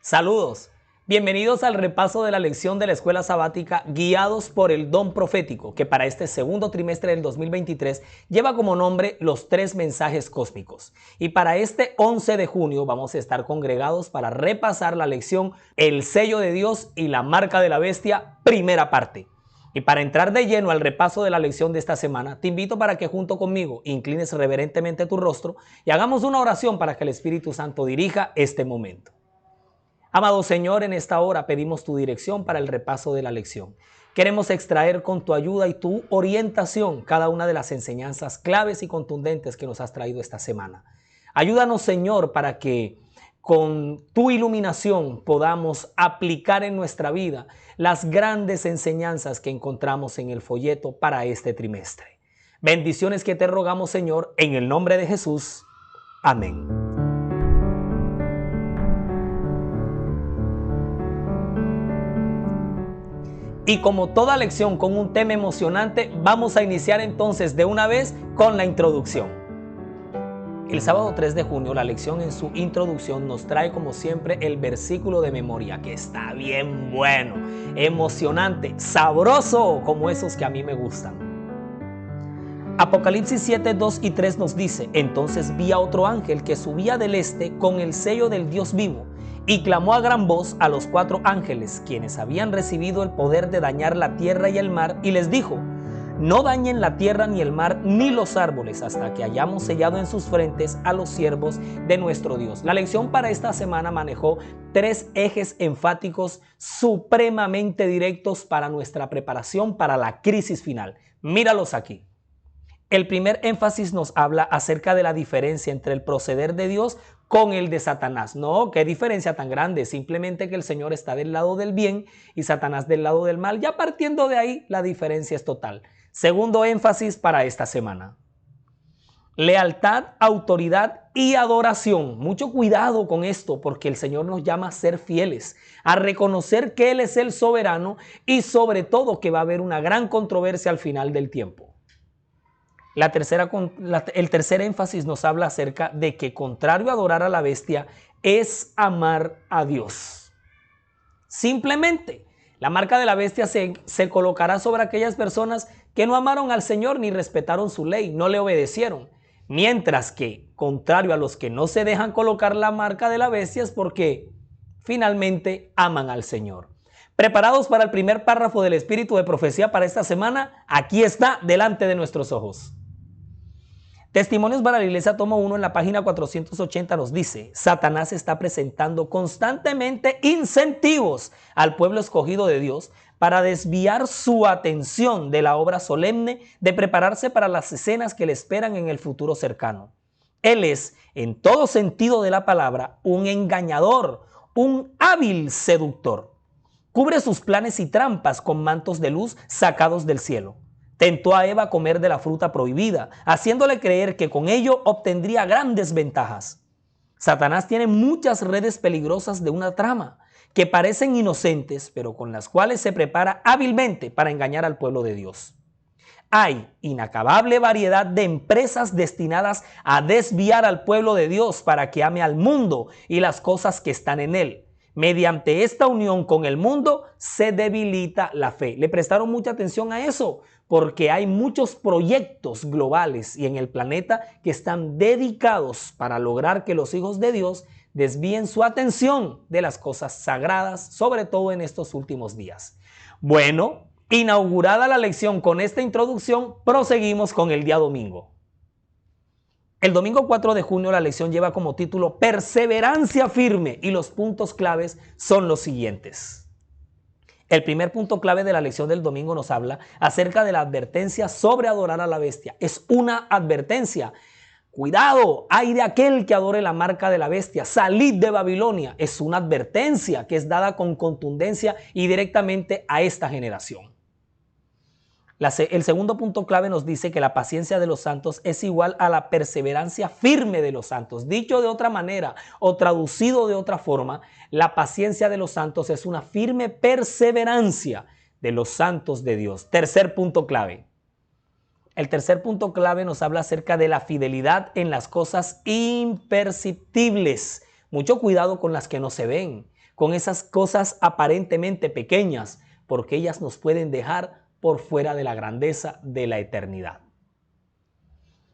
Saludos, bienvenidos al repaso de la lección de la escuela sabática guiados por el don profético que para este segundo trimestre del 2023 lleva como nombre los 3 mensajes cósmicos. Y para este 11 de junio vamos a estar congregados para repasar la lección El sello de Dios y la marca de la bestia, primera parte. Y para entrar de lleno al repaso de la lección de esta semana, te invito para que junto conmigo inclines reverentemente tu rostro y hagamos una oración para que el Espíritu Santo dirija este momento. Amado Señor, en esta hora pedimos tu dirección para el repaso de la lección. Queremos extraer con tu ayuda y tu orientación cada una de las enseñanzas claves y contundentes que nos has traído esta semana. Ayúdanos, Señor, para que con tu iluminación podamos aplicar en nuestra vida las grandes enseñanzas que encontramos en el folleto para este trimestre. Bendiciones que te rogamos, Señor, en el nombre de Jesús. Amén. Y como toda lección con un tema emocionante, vamos a iniciar entonces de una vez con la introducción. El sábado 3 de junio, la lección en su introducción nos trae como siempre el versículo de memoria, que está bien bueno, emocionante, sabroso, como esos que a mí me gustan. Apocalipsis 7, 2 y 3 nos dice: entonces vi a otro ángel que subía del este con el sello del Dios vivo, y clamó a gran voz a los 4 ángeles, quienes habían recibido el poder de dañar la tierra y el mar, y les dijo: no dañen la tierra ni el mar ni los árboles hasta que hayamos sellado en sus frentes a los siervos de nuestro Dios. La lección para esta semana manejó 3 ejes enfáticos supremamente directos para nuestra preparación para la crisis final. Míralos aquí. El primer énfasis nos habla acerca de la diferencia entre el proceder de Dios con el de Satanás. No, qué diferencia tan grande, simplemente que el Señor está del lado del bien y Satanás del lado del mal. Ya partiendo de ahí, la diferencia es total. Segundo énfasis para esta semana: lealtad, autoridad y adoración. Mucho cuidado con esto, porque el Señor nos llama a ser fieles, a reconocer que Él es el soberano y sobre todo que va a haber una gran controversia al final del tiempo. El tercer énfasis nos habla acerca de que, contrario a adorar a la bestia, es amar a Dios. Simplemente, la marca de la bestia se colocará sobre aquellas personas que no amaron al Señor ni respetaron su ley, no le obedecieron. Mientras que, contrario a los que no se dejan colocar la marca de la bestia, es porque finalmente aman al Señor. ¿Preparados para el primer párrafo del espíritu de profecía para esta semana? Aquí está, delante de nuestros ojos. Testimonios para la Iglesia, tomo 1, en la página 480 nos dice: Satanás está presentando constantemente incentivos al pueblo escogido de Dios para desviar su atención de la obra solemne de prepararse para las escenas que le esperan en el futuro cercano. Él es, en todo sentido de la palabra, un engañador, un hábil seductor. Cubre sus planes y trampas con mantos de luz sacados del cielo. Tentó a Eva a comer de la fruta prohibida, haciéndole creer que con ello obtendría grandes ventajas. Satanás tiene muchas redes peligrosas de una trama, que parecen inocentes, pero con las cuales se prepara hábilmente para engañar al pueblo de Dios. Hay inacabable variedad de empresas destinadas a desviar al pueblo de Dios para que ame al mundo y las cosas que están en él. Mediante esta unión con el mundo se debilita la fe. Le prestaron mucha atención a eso, porque hay muchos proyectos globales y en el planeta que están dedicados para lograr que los hijos de Dios desvíen su atención de las cosas sagradas, sobre todo en estos últimos días. Bueno, inaugurada la lección con esta introducción, proseguimos con el día domingo. El domingo 4 de junio la lección lleva como título Perseverancia firme, y los puntos claves son los siguientes. El primer punto clave de la lección del domingo nos habla acerca de la advertencia sobre adorar a la bestia. Es una advertencia. Cuidado, hay de aquel que adore la marca de la bestia. Salid de Babilonia. Es una advertencia que es dada con contundencia y directamente a esta generación. El segundo punto clave nos dice que la paciencia de los santos es igual a la perseverancia firme de los santos. Dicho de otra manera o traducido de otra forma, la paciencia de los santos es una firme perseverancia de los santos de Dios. Tercer punto clave. El tercer punto clave nos habla acerca de la fidelidad en las cosas imperceptibles. Mucho cuidado con las que no se ven, con esas cosas aparentemente pequeñas, porque ellas nos pueden dejar por fuera de la grandeza de la eternidad.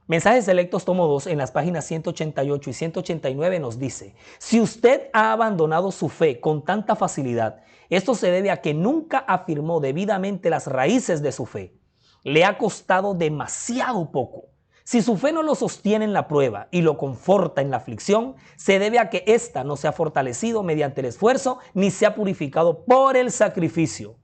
Mensajes Selectos tomo 2 en las páginas 188 y 189 nos dice: si usted ha abandonado su fe con tanta facilidad, esto se debe a que nunca afirmó debidamente las raíces de su fe. Le ha costado demasiado poco. Si su fe no lo sostiene en la prueba y lo conforta en la aflicción, se debe a que ésta no se ha fortalecido mediante el esfuerzo ni se ha purificado por el sacrificio.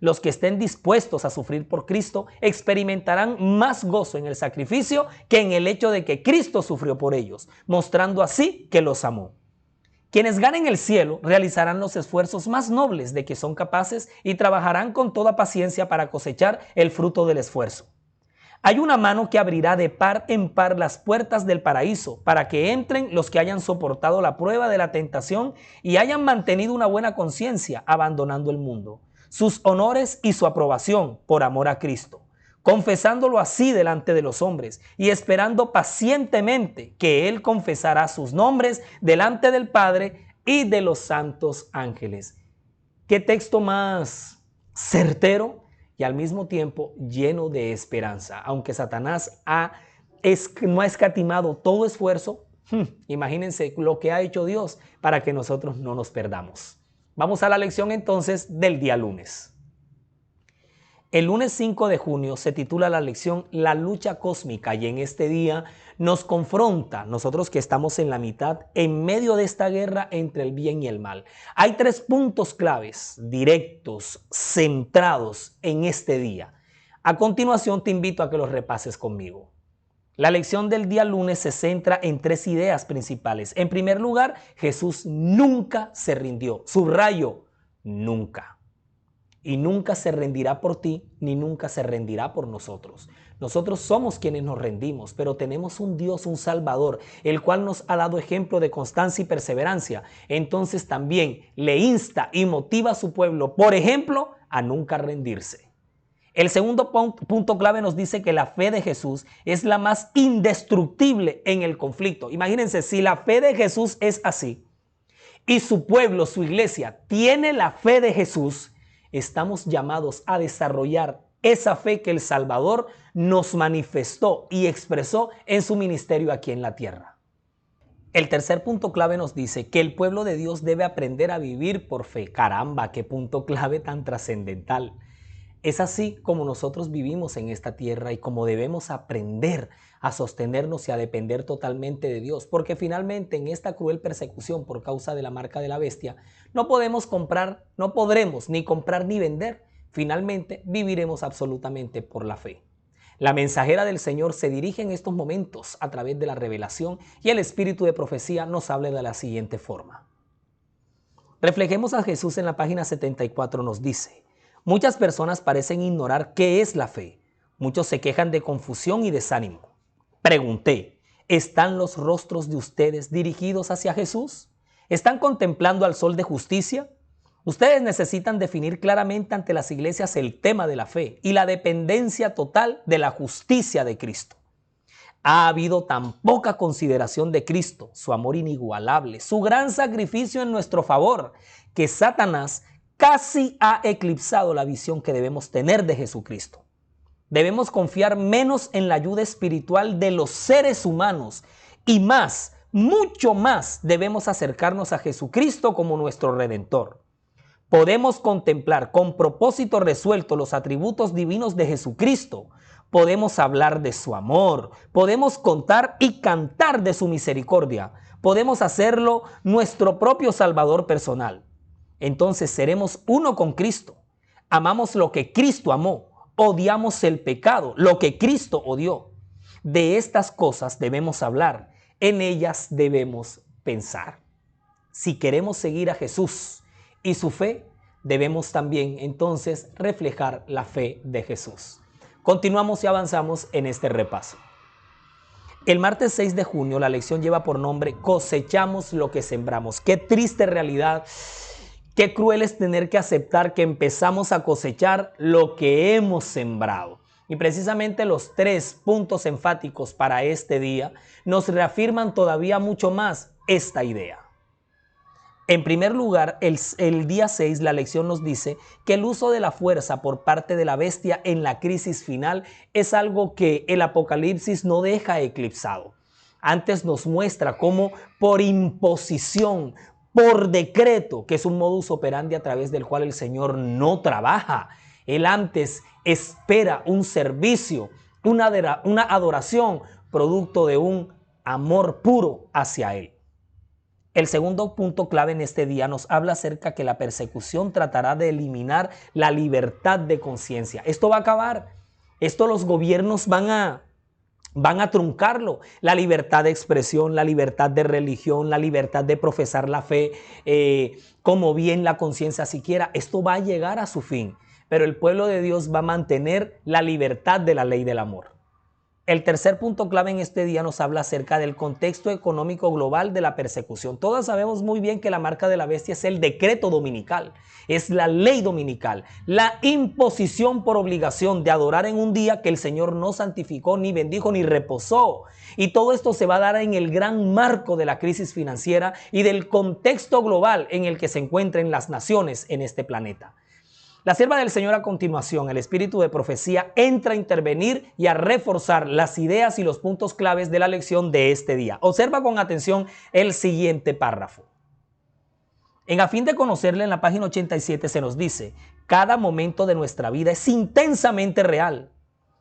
Los que estén dispuestos a sufrir por Cristo experimentarán más gozo en el sacrificio que en el hecho de que Cristo sufrió por ellos, mostrando así que los amó. Quienes ganen el cielo realizarán los esfuerzos más nobles de que son capaces y trabajarán con toda paciencia para cosechar el fruto del esfuerzo. Hay una mano que abrirá de par en par las puertas del paraíso para que entren los que hayan soportado la prueba de la tentación y hayan mantenido una buena conciencia abandonando el mundo, sus honores y su aprobación por amor a Cristo, confesándolo así delante de los hombres y esperando pacientemente que Él confesará sus nombres delante del Padre y de los santos ángeles. ¿Qué texto más certero y al mismo tiempo lleno de esperanza? Aunque Satanás no ha escatimado todo esfuerzo, imagínense lo que ha hecho Dios para que nosotros no nos perdamos. Vamos a la lección entonces del día lunes. El lunes 5 de junio se titula la lección La lucha cósmica y en este día nos confronta, nosotros que estamos en la mitad, en medio de esta guerra entre el bien y el mal. Hay 3 puntos claves, directos, centrados en este día. A continuación te invito a que los repases conmigo. La lección del día lunes se centra en 3 ideas principales. En primer lugar, Jesús nunca se rindió. Subrayo, nunca. Y nunca se rendirá por ti, ni nunca se rendirá por nosotros. Nosotros somos quienes nos rendimos, pero tenemos un Dios, un Salvador, el cual nos ha dado ejemplo de constancia y perseverancia. Entonces también le insta y motiva a su pueblo, por ejemplo, a nunca rendirse. El segundo punto clave nos dice que la fe de Jesús es la más indestructible en el conflicto. Imagínense, si la fe de Jesús es así y su pueblo, su iglesia, tiene la fe de Jesús, estamos llamados a desarrollar esa fe que el Salvador nos manifestó y expresó en su ministerio aquí en la tierra. El tercer punto clave nos dice que el pueblo de Dios debe aprender a vivir por fe. Caramba, qué punto clave tan trascendental. Es así como nosotros vivimos en esta tierra y como debemos aprender a sostenernos y a depender totalmente de Dios, porque finalmente en esta cruel persecución por causa de la marca de la bestia, no podremos ni comprar ni vender. Finalmente viviremos absolutamente por la fe. La mensajera del Señor se dirige en estos momentos a través de la revelación y el espíritu de profecía nos habla de la siguiente forma. Reflejemos a Jesús en la página 74, nos dice: muchas personas parecen ignorar qué es la fe. Muchos se quejan de confusión y desánimo. Pregunté, ¿están los rostros de ustedes dirigidos hacia Jesús? ¿Están contemplando al sol de justicia? Ustedes necesitan definir claramente ante las iglesias el tema de la fe y la dependencia total de la justicia de Cristo. Ha habido tan poca consideración de Cristo, su amor inigualable, su gran sacrificio en nuestro favor, que Satanás casi ha eclipsado la visión que debemos tener de Jesucristo. Debemos confiar menos en la ayuda espiritual de los seres humanos y más, mucho más, debemos acercarnos a Jesucristo como nuestro Redentor. Podemos contemplar con propósito resuelto los atributos divinos de Jesucristo. Podemos hablar de su amor, podemos contar y cantar de su misericordia. Podemos hacerlo nuestro propio Salvador personal. Entonces seremos uno con Cristo. Amamos lo que Cristo amó. Odiamos el pecado, lo que Cristo odió. De estas cosas debemos hablar, en ellas debemos pensar. Si queremos seguir a Jesús y su fe, debemos también entonces reflejar la fe de Jesús. Continuamos y avanzamos en este repaso. El martes 6 de junio la lección lleva por nombre Cosechamos lo que sembramos. Qué triste realidad. Qué cruel es tener que aceptar que empezamos a cosechar lo que hemos sembrado. Y precisamente los 3 puntos enfáticos para este día nos reafirman todavía mucho más esta idea. En primer lugar, el día 6, la lección nos dice que el uso de la fuerza por parte de la bestia en la crisis final es algo que el Apocalipsis no deja eclipsado. Antes nos muestra cómo por imposición, por decreto, que es un modus operandi a través del cual el Señor no trabaja. Él antes espera un servicio, una adoración, producto de un amor puro hacia Él. El segundo punto clave en este día nos habla acerca que la persecución tratará de eliminar la libertad de conciencia. Esto va a acabar. Esto los gobiernos van a truncarlo. La libertad de expresión, la libertad de religión, la libertad de profesar la fe, como bien la conciencia siquiera. Esto va a llegar a su fin. Pero el pueblo de Dios va a mantener la libertad de la ley del amor. El tercer punto clave en este día nos habla acerca del contexto económico global de la persecución. Todos sabemos muy bien que la marca de la bestia es el decreto dominical, es la ley dominical, la imposición por obligación de adorar en un día que el Señor no santificó, ni bendijo, ni reposó. Y todo esto se va a dar en el gran marco de la crisis financiera y del contexto global en el que se encuentran las naciones en este planeta. La sierva del Señor a continuación, el espíritu de profecía, entra a intervenir y a reforzar las ideas y los puntos claves de la lección de este día. Observa con atención el siguiente párrafo. A fin de conocerle, en la página 87 se nos dice: cada momento de nuestra vida es intensamente real.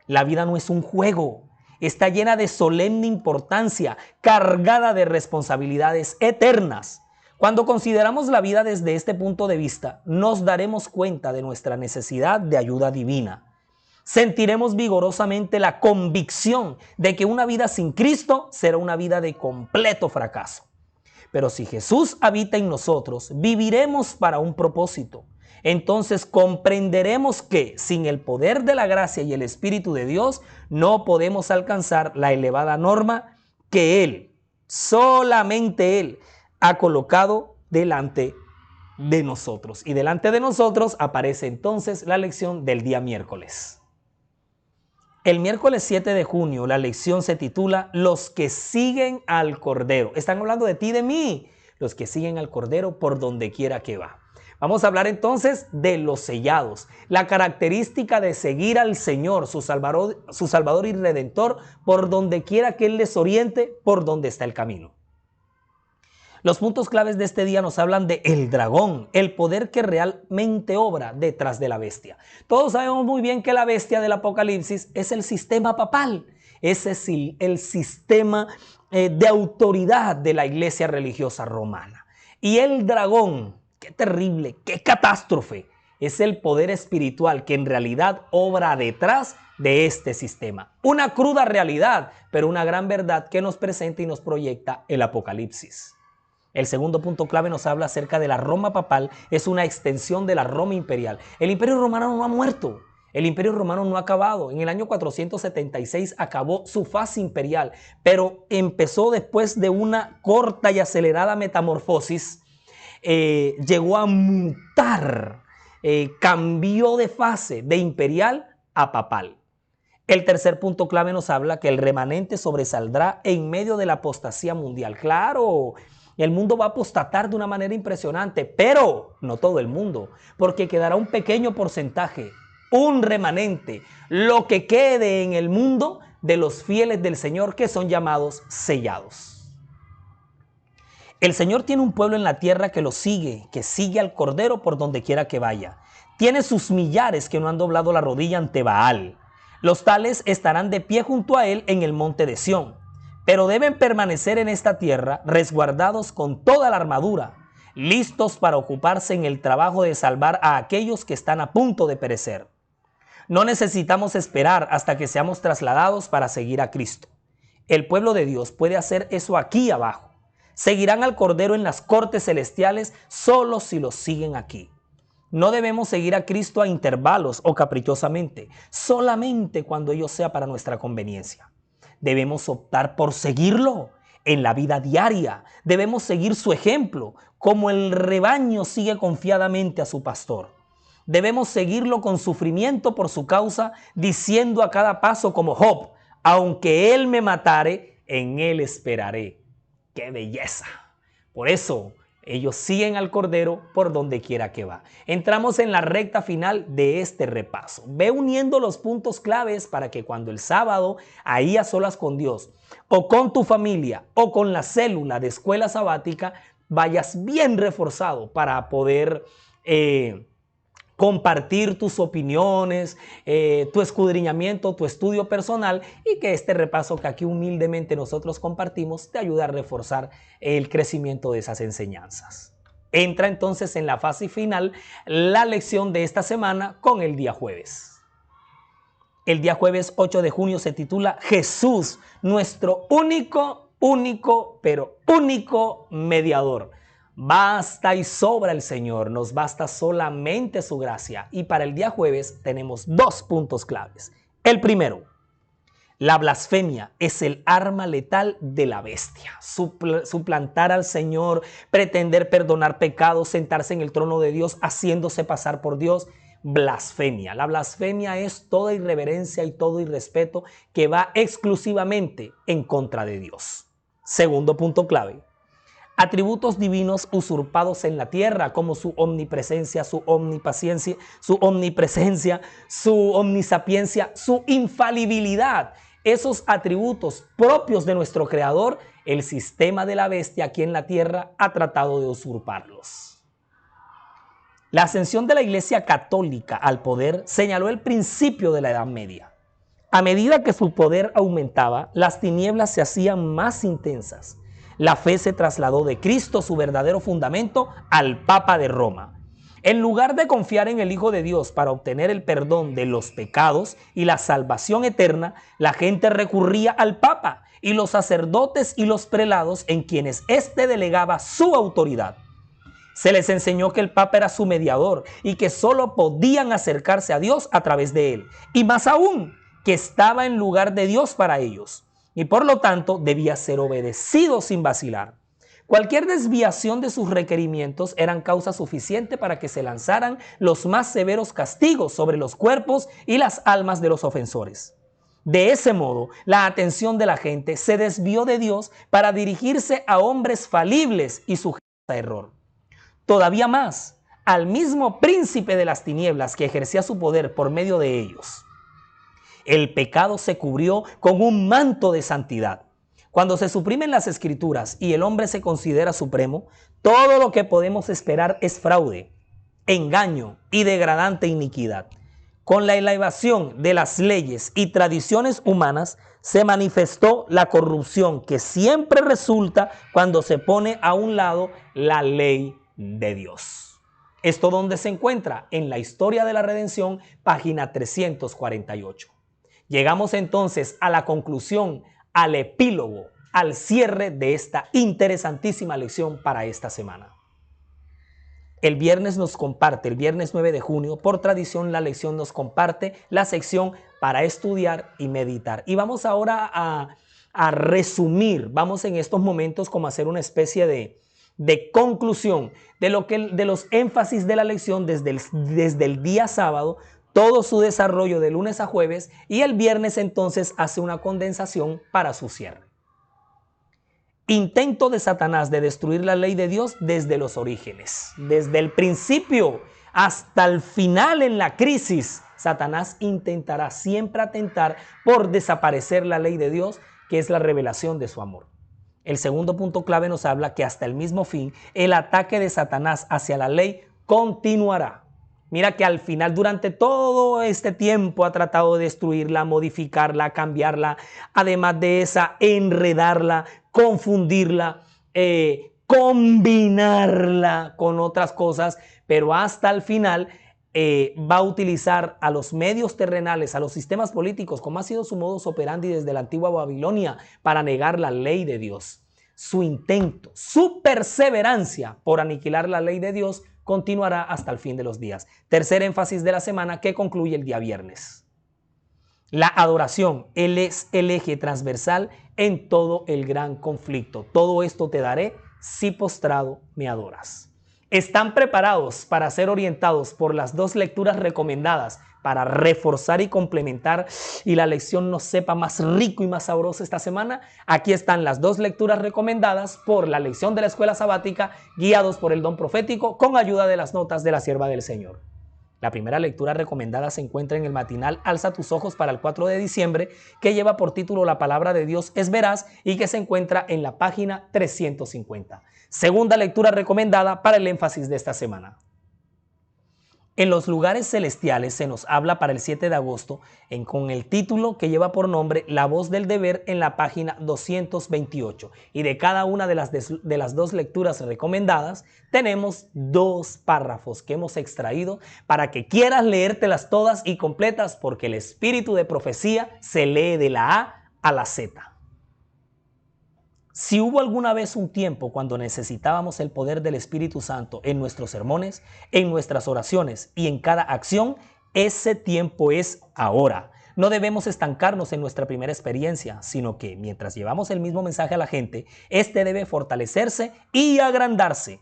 La vida no es un juego, está llena de solemne importancia, cargada de responsabilidades eternas. Cuando consideramos la vida desde este punto de vista, nos daremos cuenta de nuestra necesidad de ayuda divina. Sentiremos vigorosamente la convicción de que una vida sin Cristo será una vida de completo fracaso. Pero si Jesús habita en nosotros, viviremos para un propósito. Entonces comprenderemos que sin el poder de la gracia y el Espíritu de Dios no podemos alcanzar la elevada norma que Él, solamente Él, ha colocado delante de nosotros. Y delante de nosotros aparece entonces la lección del día miércoles. El miércoles 7 de junio la lección se titula Los que siguen al Cordero. Están hablando de ti y de mí, los que siguen al Cordero por donde quiera que va. Vamos a hablar entonces de los sellados, la característica de seguir al Señor, su Salvador y Redentor, por donde quiera que Él les oriente, por donde está el camino. Los puntos claves de este día nos hablan de el dragón, el poder que realmente obra detrás de la bestia. Todos sabemos muy bien que la bestia del Apocalipsis es el sistema papal. Ese es el sistema de autoridad de la iglesia religiosa romana. Y el dragón, qué terrible, qué catástrofe, es el poder espiritual que en realidad obra detrás de este sistema. Una cruda realidad, pero una gran verdad que nos presenta y nos proyecta el Apocalipsis. El segundo punto clave nos habla acerca de la Roma papal, es una extensión de la Roma imperial. El Imperio Romano no ha muerto, el Imperio Romano no ha acabado. En el año 476 acabó su fase imperial, pero empezó después de una corta y acelerada metamorfosis, llegó a mutar, cambió de fase de imperial a papal. El tercer punto clave nos habla que el remanente sobresaldrá en medio de la apostasía mundial. Claro, el mundo va a apostatar de una manera impresionante, pero no todo el mundo, porque quedará un pequeño porcentaje, un remanente, lo que quede en el mundo de los fieles del Señor, que son llamados sellados. El Señor tiene un pueblo en la tierra que lo sigue, que sigue al Cordero por donde quiera que vaya. Tiene sus millares que no han doblado la rodilla ante Baal. Los tales estarán de pie junto a él en el monte de Sión. Pero deben permanecer en esta tierra resguardados con toda la armadura, listos para ocuparse en el trabajo de salvar a aquellos que están a punto de perecer. No necesitamos esperar hasta que seamos trasladados para seguir a Cristo. El pueblo de Dios puede hacer eso aquí abajo. Seguirán al Cordero en las cortes celestiales solo si los siguen aquí. No debemos seguir a Cristo a intervalos o caprichosamente, solamente cuando ello sea para nuestra conveniencia. Debemos optar por seguirlo en la vida diaria. Debemos seguir su ejemplo, como el rebaño sigue confiadamente a su pastor. Debemos seguirlo con sufrimiento por su causa, diciendo a cada paso como Job: aunque él me matare, en él esperaré. ¡Qué belleza! Por eso, Ellos siguen al Cordero por donde quiera que va. Entramos en la recta final de este repaso. Ve uniendo los puntos claves para que cuando el sábado, ahí a solas con Dios, o con tu familia, o con la célula de escuela sabática, vayas bien reforzado para poder compartir tus opiniones, tu escudriñamiento, tu estudio personal, y que este repaso que aquí humildemente nosotros compartimos te ayude a reforzar el crecimiento de esas enseñanzas. Entra entonces en la fase final la lección de esta semana con el día jueves. El día jueves 8 de junio se titula Jesús, nuestro único mediador. Basta y sobra el Señor, nos basta solamente su gracia. Y para el día jueves tenemos dos puntos claves. El primero, la blasfemia es el arma letal de la bestia. Suplantar al Señor, pretender perdonar pecados, sentarse en el trono de Dios, haciéndose pasar por Dios. Blasfemia. La blasfemia es toda irreverencia y todo irrespeto que va exclusivamente en contra de Dios. Segundo punto clave. Atributos divinos usurpados en la tierra, como su omnipresencia, su omnipaciencia, su omnipresencia, su omnisapiencia, su infalibilidad. Esos atributos propios de nuestro Creador, el sistema de la bestia aquí en la tierra ha tratado de usurparlos. La ascensión de la Iglesia Católica al poder señaló el principio de la Edad Media. A medida que su poder aumentaba, las tinieblas se hacían más intensas. La fe se trasladó de Cristo, su verdadero fundamento, al Papa de Roma. En lugar de confiar en el Hijo de Dios para obtener el perdón de los pecados y la salvación eterna, la gente recurría al Papa y los sacerdotes y los prelados en quienes éste delegaba su autoridad. Se les enseñó que el Papa era su mediador y que solo podían acercarse a Dios a través de él. Y más aún, que estaba en lugar de Dios para ellos. Y por lo tanto debía ser obedecido sin vacilar. Cualquier desviación de sus requerimientos eran causa suficiente para que se lanzaran los más severos castigos sobre los cuerpos y las almas de los ofensores. De ese modo, la atención de la gente se desvió de Dios para dirigirse a hombres falibles y sujetos a error. Todavía más, al mismo príncipe de las tinieblas que ejercía su poder por medio de ellos. El pecado se cubrió con un manto de santidad. Cuando se suprimen las escrituras y el hombre se considera supremo, todo lo que podemos esperar es fraude, engaño y degradante iniquidad. Con la elevación de las leyes y tradiciones humanas se manifestó la corrupción que siempre resulta cuando se pone a un lado la ley de Dios. ¿Esto dónde se encuentra? En la Historia de la Redención, página 348. Llegamos entonces a la conclusión, al epílogo, al cierre de esta interesantísima lección para esta semana. El viernes 9 de junio, por tradición la lección nos comparte la sección para estudiar y meditar. Y vamos ahora a resumir, vamos en estos momentos como a hacer una especie de conclusión de los énfasis de la lección desde el día sábado, todo su desarrollo de lunes a jueves, y el viernes entonces hace una condensación para su cierre. Intento de Satanás de destruir la ley de Dios desde los orígenes, desde el principio hasta el final en la crisis. Satanás intentará siempre atentar por desaparecer la ley de Dios, que es la revelación de su amor. El segundo punto clave nos habla que hasta el mismo fin, el ataque de Satanás hacia la ley continuará. Mira que al final, durante todo este tiempo, ha tratado de destruirla, modificarla, cambiarla, además de esa, enredarla, confundirla, combinarla con otras cosas, pero hasta el final va a utilizar a los medios terrenales, a los sistemas políticos, como ha sido su modus operandi desde la antigua Babilonia, para negar la ley de Dios. Su intento, su perseverancia por aniquilar la ley de Dios continuará hasta el fin de los días. Tercer énfasis de la semana que concluye el día viernes. La adoración, él es el eje transversal en todo el gran conflicto. Todo esto te daré si postrado me adoras. ¿Están preparados para ser orientados por las dos lecturas recomendadas para reforzar y complementar y la lección nos sepa más rico y más sabroso esta semana? Aquí están las dos lecturas recomendadas por la lección de la escuela sabática, guiados por el don profético con ayuda de las notas de la sierva del Señor. La primera lectura recomendada se encuentra en el matinal Alza tus ojos para el 4 de diciembre, que lleva por título La palabra de Dios es veraz y que se encuentra en la página 350. Segunda lectura recomendada para el énfasis de esta semana. En los lugares celestiales se nos habla para el 7 de agosto con el título que lleva por nombre La voz del deber en la página 228. Y de cada una de las dos lecturas recomendadas tenemos dos párrafos que hemos extraído para que quieras leértelas todas y completas, porque el espíritu de profecía se lee de la A a la Z. Si hubo alguna vez un tiempo cuando necesitábamos el poder del Espíritu Santo en nuestros sermones, en nuestras oraciones y en cada acción, ese tiempo es ahora. No debemos estancarnos en nuestra primera experiencia, sino que mientras llevamos el mismo mensaje a la gente, este debe fortalecerse y agrandarse.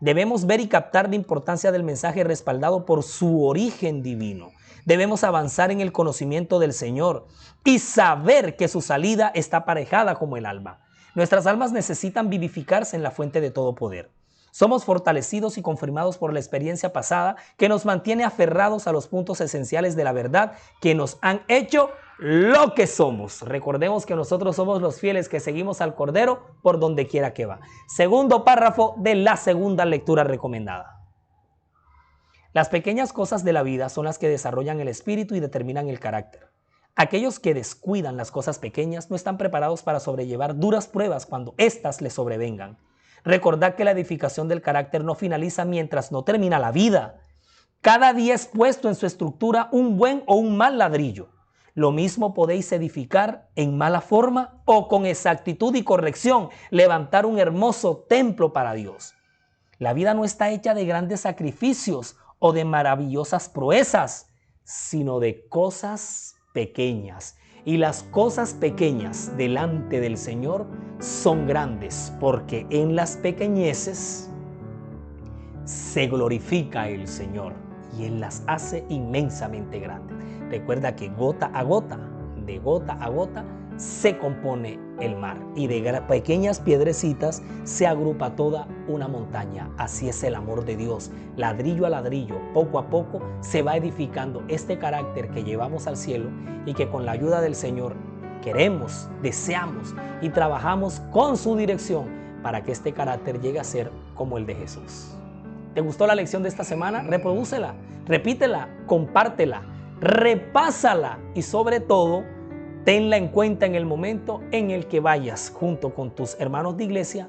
Debemos ver y captar la importancia del mensaje respaldado por su origen divino. Debemos avanzar en el conocimiento del Señor y saber que su salida está aparejada como el alba. Nuestras almas necesitan vivificarse en la fuente de todo poder. Somos fortalecidos y confirmados por la experiencia pasada que nos mantiene aferrados a los puntos esenciales de la verdad que nos han hecho lo que somos. Recordemos que nosotros somos los fieles que seguimos al Cordero por donde quiera que va. Segundo párrafo de la segunda lectura recomendada. Las pequeñas cosas de la vida son las que desarrollan el espíritu y determinan el carácter. Aquellos que descuidan las cosas pequeñas no están preparados para sobrellevar duras pruebas cuando éstas les sobrevengan. Recordad que la edificación del carácter no finaliza mientras no termina la vida. Cada día es puesto en su estructura un buen o un mal ladrillo. Lo mismo podéis edificar en mala forma o con exactitud y corrección, levantar un hermoso templo para Dios. La vida no está hecha de grandes sacrificios o de maravillosas proezas, sino de cosas pequeñas. Y las cosas pequeñas delante del Señor son grandes, porque en las pequeñeces se glorifica el Señor y Él las hace inmensamente grandes. Recuerda que gota a gota, de gota a gota, se compone el mar, y de pequeñas piedrecitas se agrupa toda una montaña. Así es el amor de Dios. Ladrillo a ladrillo, poco a poco, se va edificando este carácter que llevamos al cielo y que con la ayuda del Señor queremos, deseamos y trabajamos con su dirección para que este carácter llegue a ser como el de Jesús. ¿Te gustó la lección de esta semana? Reprodúcela, repítela, compártela, repásala y sobre todo, tenla en cuenta en el momento en el que vayas junto con tus hermanos de iglesia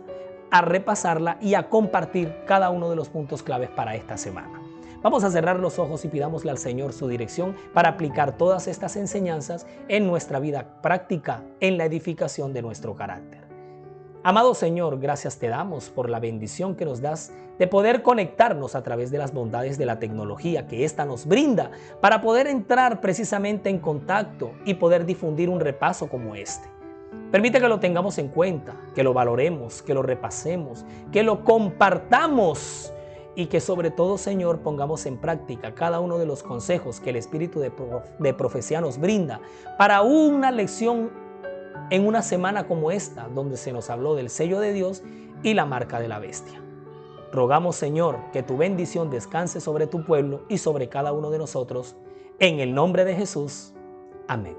a repasarla y a compartir cada uno de los puntos claves para esta semana. Vamos a cerrar los ojos y pidámosle al Señor su dirección para aplicar todas estas enseñanzas en nuestra vida práctica, en la edificación de nuestro carácter. Amado Señor, gracias te damos por la bendición que nos das de poder conectarnos a través de las bondades de la tecnología que ésta nos brinda para poder entrar precisamente en contacto y poder difundir un repaso como este. Permite que lo tengamos en cuenta, que lo valoremos, que lo repasemos, que lo compartamos y que sobre todo, Señor, pongamos en práctica cada uno de los consejos que el Espíritu de profecía nos brinda para una lección en una semana como esta, donde se nos habló del sello de Dios y la marca de la bestia. Rogamos, Señor, que tu bendición descanse sobre tu pueblo y sobre cada uno de nosotros. En el nombre de Jesús. Amén.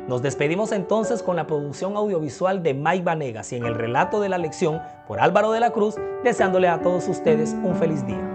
Nos despedimos entonces con la producción audiovisual de Mike Vanegas y en el relato de la lección por Álvaro de la Cruz, deseándole a todos ustedes un feliz día.